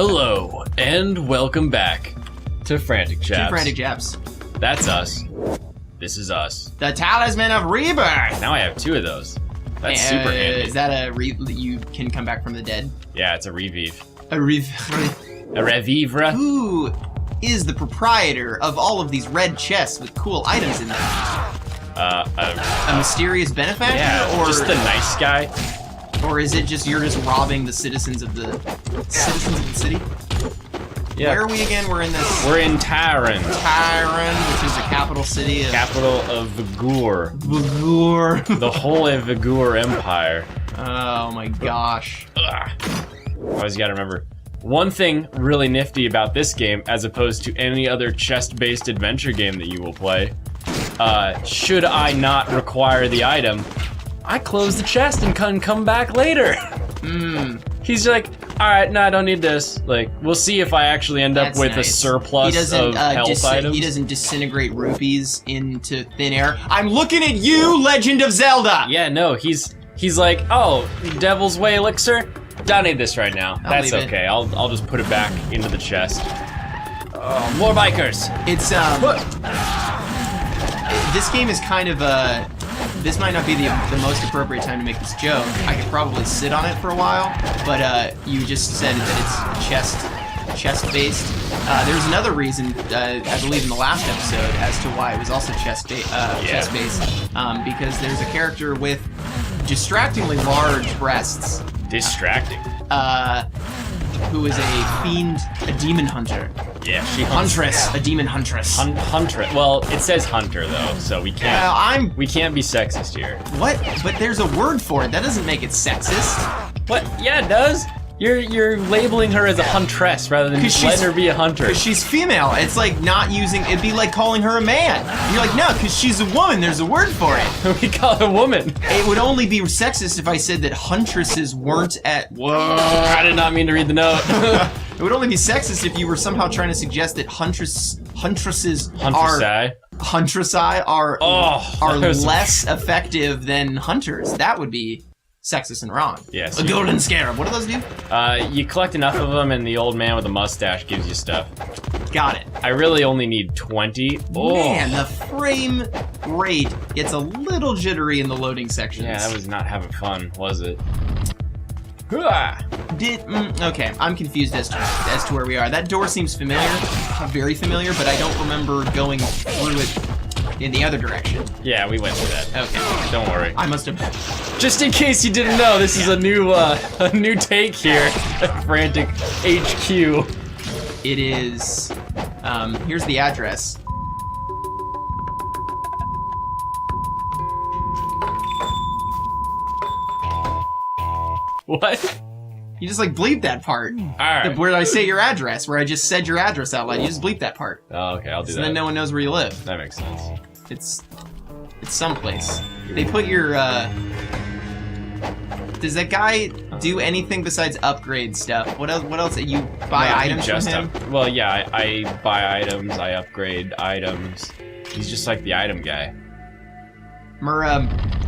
Hello, and welcome back to Frantic Chaps. To Frantic Chaps. That's us. This is us. The Talisman of Rebirth! Now I have two of those. That's super handy. Is that you can come back from the dead? Yeah, it's a revive. A revivre. Who is the proprietor of all of these red chests with cool items in them? A mysterious benefactor? Yeah, or just the nice guy. Or is it just you're just robbing the citizens of the city? Yeah. Where are we again? We're in this. We're in Tyron. Tyron, which is the capital city of. Capital of Vigur. Vigur. The Holy Vigur Empire. Oh my gosh. Ugh. Always gotta remember. One thing really nifty about this game, as opposed to any other chest-based adventure game that you will play, should I not require the item, I close the chest and can come back later. He's like, all right, no, I don't need this. Like, we'll see if I actually end up with nice. a surplus of health items. He doesn't disintegrate rupees into thin air. I'm looking at you, Legend of Zelda! Yeah, no, he's like, oh, Devil's Way elixir? Don't need this right now. That's okay. I'll just put it back into the chest. Oh, more bikers. It's this game is kind of this might not be the most appropriate time to make this joke. I could probably sit on it for a while, but you just said that it's chest-based. There's another reason, I believe in the last episode, as to why it was also chest-based, because there's a character with distractingly large breasts. Distracting. Who is a fiend, a demon hunter. Yeah, Huntress, a demon huntress. Huntress. Well, it says hunter though, so we can't. We can't be sexist here. What? But there's a word for it. That doesn't make it sexist. What? Yeah, it does. You're labeling her as a huntress rather than just letting her be a hunter. Because she's female. It's like not using. It'd be like calling her a man. You're like, no, because she's a woman. There's a word for it. We call her a woman. It would only be sexist if I said that huntresses weren't at. Whoa! I did not mean to read the note. It would only be sexist if you were somehow trying to suggest that huntresses are less effective than hunters. That would be sexist and wrong. Yes. A golden scarab. What do those do? You collect enough of them, and the old man with the mustache gives you stuff. Got it. I really only need 20. Oh. Man, the frame rate gets a little jittery in the loading sections. Yeah, that was not having fun, was it? Okay, I'm confused as to where we are. That door seems familiar, very familiar, but I don't remember going through it in the other direction. Yeah, we went through that. Okay. Don't worry. I must have. Just in case you didn't know, this is a new take here at Frantic HQ. It is. Here's the address. What? You just like bleep that part. Alright. Where I say your address, where I just said your address out loud. You just bleep that part. Oh, okay, I'll do that. So then no one knows where you live. That makes sense. It's someplace. They put your, Does that guy do anything besides upgrade stuff? What else? You buy items from him? Well, yeah, I buy items, I upgrade items. He's just like the item guy. Muramasa.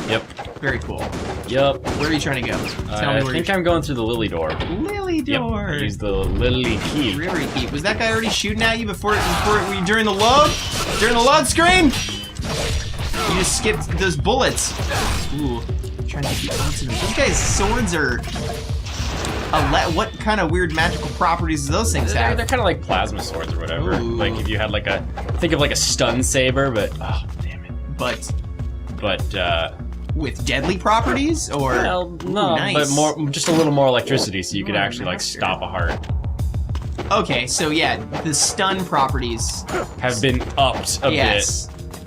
Yep. Very cool. Yep. Where are you trying to go? Tell me where I think I'm going through the Lily door. Lily door. Yep. Use the Lily key. Lily key. Was that guy already shooting at you before during the load? During the load screen? You just skipped those bullets. Ooh. I'm trying to get you onto them. Those guys' swords are. What kind of weird magical properties do those things have? They're kind of like plasma swords or whatever. Ooh. Like if you had like think of like a stun saber, but oh damn it. But with deadly properties, or well, no, nice. But just a little more electricity, so you could actually like stop a heart. Okay, so yeah, the stun properties have been upped a bit.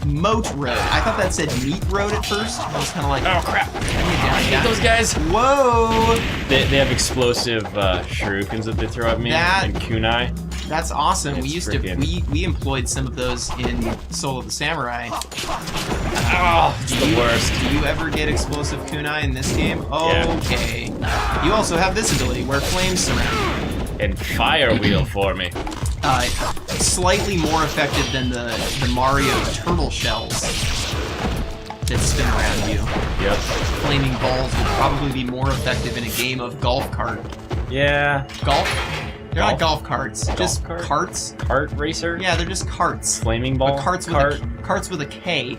Moat Road. I thought that said Meat Road at first. I was kind of like, oh crap! I hate those guys. Whoa! They have explosive shurikens that they throw at me and kunai. That's awesome. We employed some of those in Soul of the Samurai. Oh, it's the worst. Do you ever get explosive kunai in this game? Okay. Yeah. You also have this ability where flames surround you. And fire wheel for me. Slightly more effective than the Mario turtle shells that spin around you. Yep. Flaming balls would probably be more effective in a game of golf cart Yeah. Golf? They're Golf? not golf carts. Just cart? carts. Kart racer? Yeah, they're just carts. Flaming ball? But carts with a K.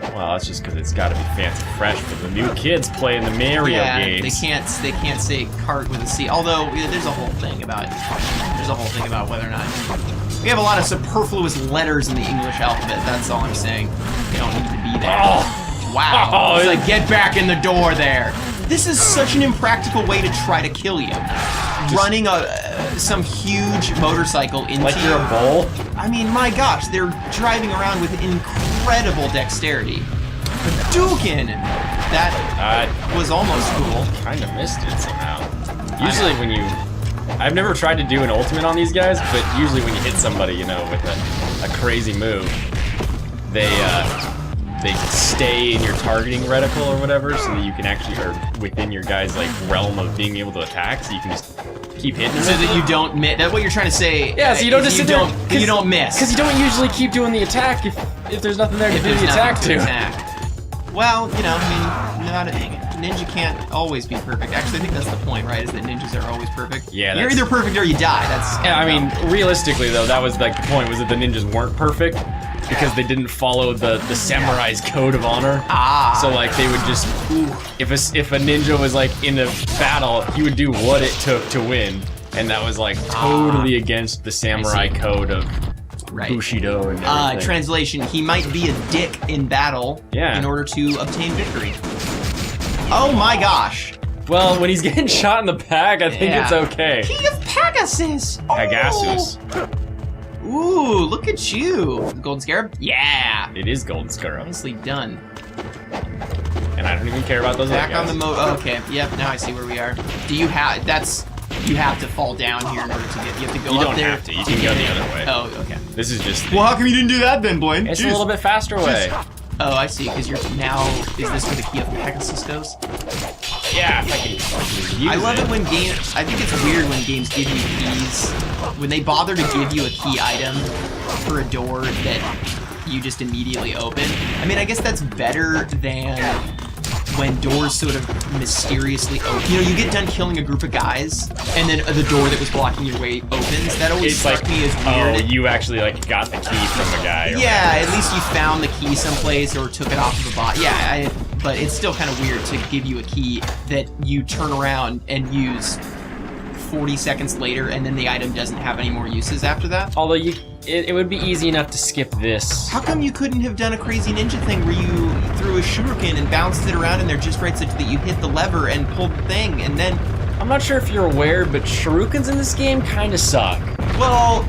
Well, that's just because it's got to be fancy fresh for the new kids playing the Mario games. They can't say cart with a C. Although there's a whole thing about whether or not we have a lot of superfluous letters in the English alphabet. That's all I'm saying. They don't need to be there. Oh. Wow. Oh, It's like, get back in the door there. This is such an impractical way to try to kill you. Running some huge motorcycle into Like you're a bull? I mean, my gosh, they're driving around with incredible dexterity. Hadouken! That was almost cool. Kind of missed it somehow. Usually when you... I've never tried to do an ultimate on these guys, but usually when you hit somebody, you know, with a crazy move, they stay in your targeting reticle or whatever, so that you can actually, or within your guy's like realm of being able to attack, so you can just keep hitting them. So that you don't miss. That's what you're trying to say. Yeah, so you don't just sit there. You don't miss. Because you don't usually keep doing the attack if there's nothing there to do the attack to. Well, you know, I mean, ninja can't always be perfect. Actually, I think that's the point, right? Is that ninjas are always perfect. Yeah, you're either perfect or you die. That's. Yeah, I mean, realistically though, that was like the point, was that the ninjas weren't perfect because they didn't follow the samurai's code of honor. Ah. So like they would just, if a ninja was like in a battle, he would do what it took to win, and that was like totally against the samurai code of Bushido and everything. Translation: he might be a dick in battle in order to obtain victory. Oh my gosh. Well, when he's getting shot in the back, I think it's okay. Key of Pegasus! Pegasus. Ooh, look at you. Golden Scarab? Yeah. It is Golden Scarab. Nicely done. And I don't even care about those other Back guys. on the okay, yep, now I see where we are. Do you have, you have to fall down here in order to get, you have to go up there. You don't have to, you can go the other way. Oh, okay. This is just... Well, how come you didn't do that then, Blaine? It's a little bit faster way. Oh, I see, because you're now, is this where the Key of Pegasus goes? Yeah, if I can use I love it when games, I think it's weird when games give you keys, when they bother to give you a key item for a door that you just immediately open. I mean, I guess that's better than when doors sort of mysteriously open. You know, you get done killing a group of guys, and then the door that was blocking your way opens. That always struck me as weird. Oh, you actually like got the key from the guy. Yeah, at least you found the key someplace or took it off of a bot. Yeah, but it's still kind of weird to give you a key that you turn around and use 40 seconds later, and then the item doesn't have any more uses after that. Although it would be easy enough to skip this. How come you couldn't have done a crazy ninja thing where you threw a shuriken and bounced it around in there just right such that you hit the lever and pulled the thing, and then... I'm not sure if you're aware, but shurikens in this game kind of suck. Well...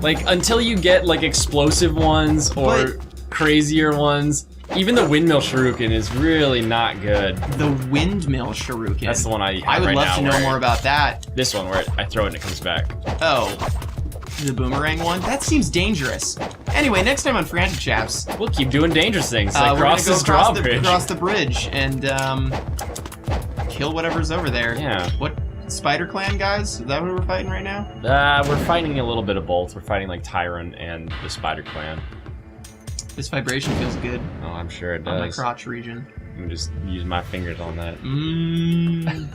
Like, until you get, like, explosive ones or crazier ones, even the windmill shuriken is really not good. The windmill shuriken? That's the one I would right love now to know where more about that. This one, where I throw it and it comes back. Oh. The boomerang one? That seems dangerous. Anyway, next time on Frantic Chaps, we'll keep doing dangerous things, like cross this drawbridge. Across the bridge and kill whatever's over there. Yeah. What, Spider Clan guys? Is that what we're fighting right now? We're fighting a little bit of both. We're fighting like Tyrant and the Spider Clan. This vibration feels good. Oh, I'm sure it does. On my crotch region. Let me just use my fingers on that. Mmm.